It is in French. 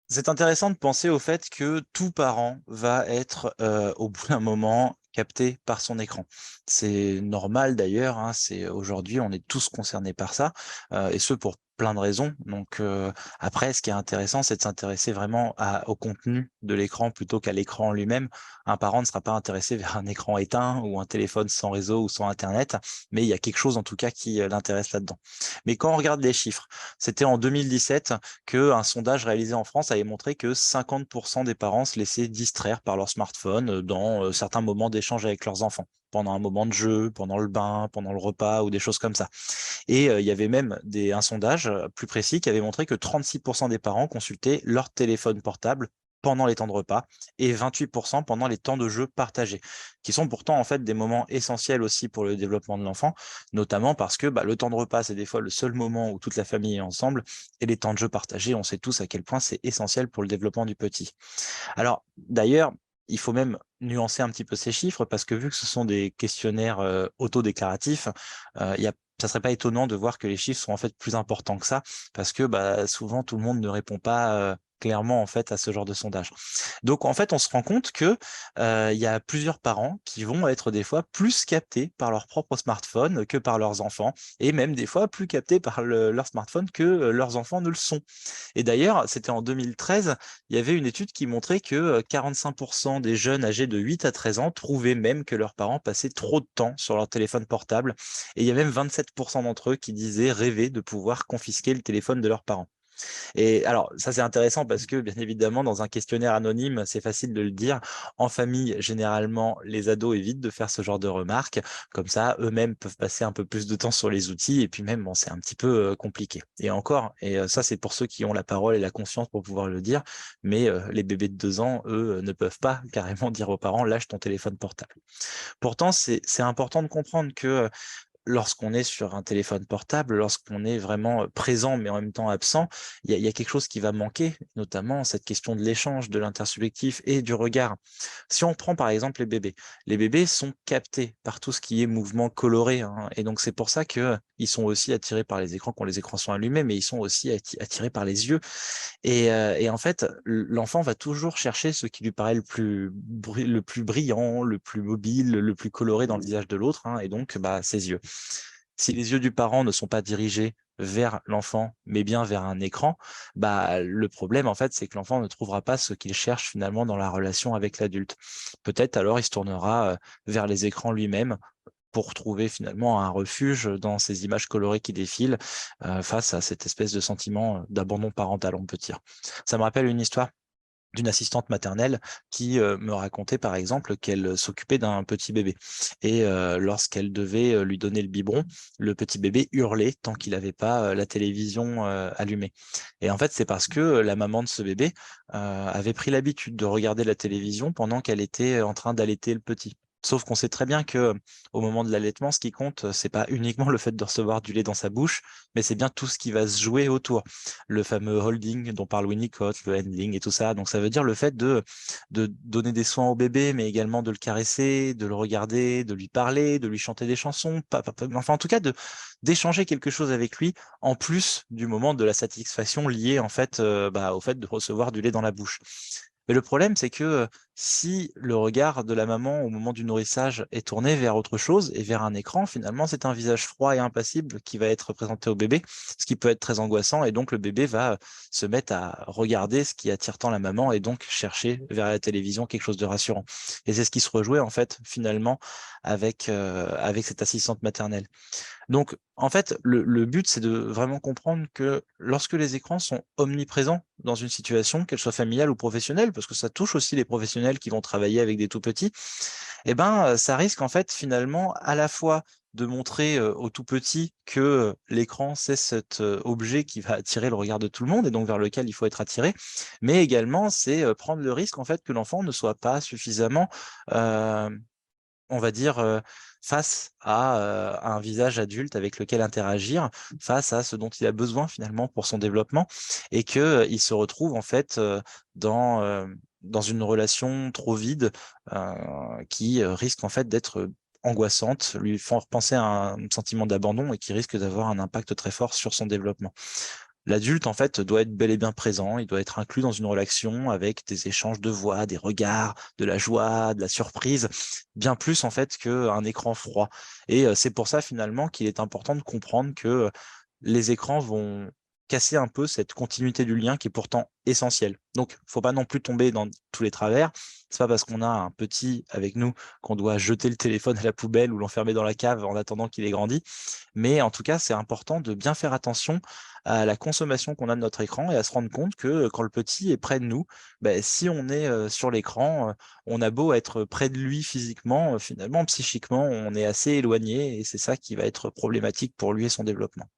C'est intéressant de penser au fait que tout parent va être, au bout d'un moment, capté par son écran. C'est normal d'ailleurs, hein, c'est aujourd'hui, on est tous concernés par ça, et ce pour plein de raisons. Donc, après, ce qui est intéressant, c'est de s'intéresser vraiment au contenu de l'écran plutôt qu'à l'écran en lui-même. Un parent ne sera pas intéressé vers un écran éteint ou un téléphone sans réseau ou sans Internet, mais il y a quelque chose en tout cas qui l'intéresse là-dedans. Mais quand on regarde les chiffres, c'était en 2017 qu'un sondage réalisé en France avait montré que 50% des parents se laissaient distraire par leur smartphone dans certains moments d'échange avec leurs enfants, pendant un moment de jeu, pendant le bain, pendant le repas ou des choses comme ça. Et il y avait même un sondage plus précis qui avait montré que 36% des parents consultaient leur téléphone portable pendant les temps de repas et 28% pendant les temps de jeu partagés, qui sont pourtant en fait des moments essentiels aussi pour le développement de l'enfant, notamment parce que le temps de repas, c'est des fois le seul moment où toute la famille est ensemble, et les temps de jeu partagés, on sait tous à quel point c'est essentiel pour le développement du petit. Alors, d'ailleurs, il faut même nuancer un petit peu ces chiffres parce que vu que ce sont des questionnaires autodéclaratifs, ça serait pas étonnant de voir que les chiffres sont en fait plus importants que ça parce que souvent tout le monde ne répond pas clairement en fait à ce genre de sondage. Donc en fait, on se rend compte que il y a plusieurs parents qui vont être des fois plus captés par leur propre smartphone que par leurs enfants et même des fois plus captés par leur smartphone que leurs enfants ne le sont. Et d'ailleurs, c'était en 2013, il y avait une étude qui montrait que 45% des jeunes âgés de 8 à 13 ans trouvaient même que leurs parents passaient trop de temps sur leur téléphone portable. Et il y a même 27% d'entre eux qui disaient rêver de pouvoir confisquer le téléphone de leurs parents. Et alors, ça, c'est intéressant parce que, bien évidemment, dans un questionnaire anonyme, c'est facile de le dire. En famille, généralement, les ados évitent de faire ce genre de remarques. Comme ça, eux-mêmes peuvent passer un peu plus de temps sur les outils. Et puis même, bon, c'est un petit peu compliqué. Et encore, ça, c'est pour ceux qui ont la parole et la conscience pour pouvoir le dire. Mais les bébés de 2 ans, eux, ne peuvent pas carrément dire aux parents, lâche ton téléphone portable. Pourtant, c'est important de comprendre que lorsqu'on est sur un téléphone portable, lorsqu'on est vraiment présent mais en même temps absent, il y a quelque chose qui va manquer, notamment cette question de l'échange, de l'intersubjectif et du regard. Si on prend par exemple les bébés sont captés par tout ce qui est mouvement coloré, hein, et donc c'est pour ça que ils sont aussi attirés par les écrans quand les écrans sont allumés, mais ils sont aussi attirés par les yeux. Et en fait, l'enfant va toujours chercher ce qui lui paraît le plus brillant, le plus mobile, le plus coloré dans le visage de l'autre, hein, et donc ses yeux. Si les yeux du parent ne sont pas dirigés vers l'enfant, mais bien vers un écran, le problème, en fait, c'est que l'enfant ne trouvera pas ce qu'il cherche finalement dans la relation avec l'adulte. Peut-être alors il se tournera vers les écrans lui-même pour trouver finalement un refuge dans ces images colorées qui défilent face à cette espèce de sentiment d'abandon parental, on peut dire. Ça me rappelle une histoire d'une assistante maternelle qui me racontait par exemple qu'elle s'occupait d'un petit bébé. Et lorsqu'elle devait lui donner le biberon, le petit bébé hurlait tant qu'il n'avait pas la télévision allumée. Et en fait, c'est parce que la maman de ce bébé avait pris l'habitude de regarder la télévision pendant qu'elle était en train d'allaiter le petit. Sauf qu'on sait très bien que au moment de l'allaitement, ce qui compte, c'est pas uniquement le fait de recevoir du lait dans sa bouche, mais c'est bien tout ce qui va se jouer autour, le fameux holding dont parle Winnicott, le handling et tout ça. Donc ça veut dire le fait de donner des soins au bébé, mais également de le caresser, de le regarder, de lui parler, de lui chanter des chansons, enfin en tout cas de d'échanger quelque chose avec lui, en plus du moment de la satisfaction liée en fait au fait de recevoir du lait dans la bouche. Mais le problème, c'est que si le regard de la maman au moment du nourrissage est tourné vers autre chose et vers un écran, finalement, c'est un visage froid et impassible qui va être présenté au bébé, ce qui peut être très angoissant. Et donc, le bébé va se mettre à regarder ce qui attire tant la maman et donc chercher vers la télévision quelque chose de rassurant. Et c'est ce qui se rejouait, en fait, finalement, avec cette assistante maternelle. Donc, en fait, le but, c'est de vraiment comprendre que lorsque les écrans sont omniprésents dans une situation, qu'elle soit familiale ou professionnelle, parce que ça touche aussi les professionnels qui vont travailler avec des tout petits, ça risque en fait finalement à la fois de montrer aux tout petits que l'écran, c'est cet objet qui va attirer le regard de tout le monde et donc vers lequel il faut être attiré, mais également c'est prendre le risque en fait que l'enfant ne soit pas suffisamment euh, on va dire, face à un visage adulte avec lequel interagir, face à ce dont il a besoin finalement pour son développement et que, il se retrouve en fait, dans une relation trop vide, qui, risque en fait d'être, angoissante, lui font penser à un sentiment d'abandon et qui risque d'avoir un impact très fort sur son développement. L'adulte, en fait, doit être bel et bien présent, il doit être inclus dans une relation avec des échanges de voix, des regards, de la joie, de la surprise, bien plus, en fait, qu'un écran froid. Et c'est pour ça, finalement, qu'il est important de comprendre que les écrans vont casser un peu cette continuité du lien qui est pourtant essentielle. Donc, faut pas non plus tomber dans tous les travers. C'est pas parce qu'on a un petit avec nous qu'on doit jeter le téléphone à la poubelle ou l'enfermer dans la cave en attendant qu'il ait grandi. Mais en tout cas, c'est important de bien faire attention à la consommation qu'on a de notre écran et à se rendre compte que quand le petit est près de nous, ben, si on est sur l'écran, on a beau être près de lui physiquement, finalement, psychiquement, on est assez éloigné et c'est ça qui va être problématique pour lui et son développement.